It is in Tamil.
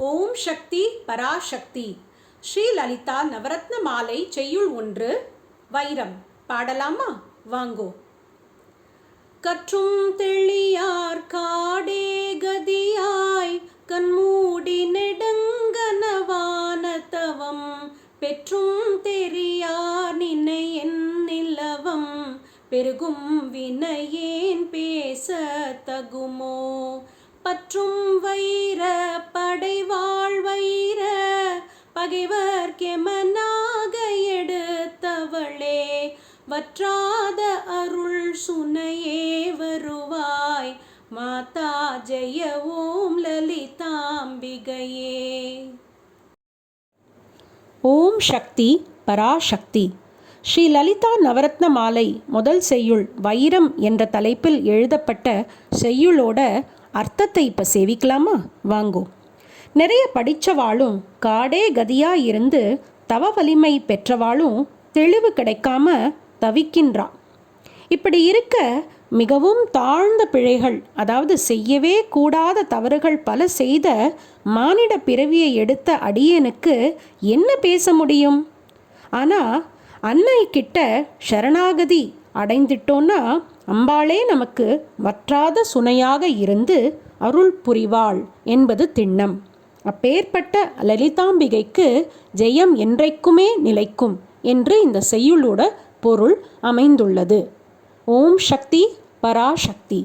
ஓம் சக்தி பராசக்தி. ஸ்ரீ லலிதா நவரத்ன மாலை செய்யுள் 1 வைரம். பாடலாமா? வாங்கோ. கற்றும் தெளியார் காடே கதியாய் கண்மூடி நெடுங்கனவான தவம் பெற்றும் தெரியார் நினை என் நிலவம் பெருகும் வினையேன் பேச தகுமோ பற்றும் வைர படைவாழ் வைர பகைவர் கெமனாக எடுத்தவளே வற்றாத அருள் சுனையே வருவாய் மாதா ஜெய ஓம் லலிதாம்பிகையே. ஓம் சக்தி பராசக்தி. ஸ்ரீ லலிதா நவரத்ன மாலை முதல் செய்யுள் வைரம் என்ற தலைப்பில் எழுதப்பட்ட செய்யுளோட அர்த்தத்தை இப்போ சேவிக்கலாமா? வாங்கோ. நிறைய படித்தவாளும் காடே கதியாக இருந்து தவ வலிமை பெற்றவாளும் தெளிவு கிடைக்காம தவிக்கின்றா. இப்படி இருக்க மிகவும் தாழ்ந்த பிழைகள், அதாவது செய்யவே கூடாத தவறுகள் பல செய்த மானிட பிறவியை எடுத்த அடியனுக்கு என்ன பேச முடியும்? ஆனால் அன்னை கிட்ட சரணாகதி அடைந்துட்டோன்னா அம்பாளே நமக்கு வற்றாத சுனையாக இருந்து அருள் புரிவாள் என்பது திண்ணம். அப்பேற்பட்ட லலிதாம்பிகைக்கு ஜெயம் என்றைக்குமே நிலைக்கும் என்று இந்த செய்யுளோட பொருள் அமைந்துள்ளது. ஓம் சக்தி பராசக்தி.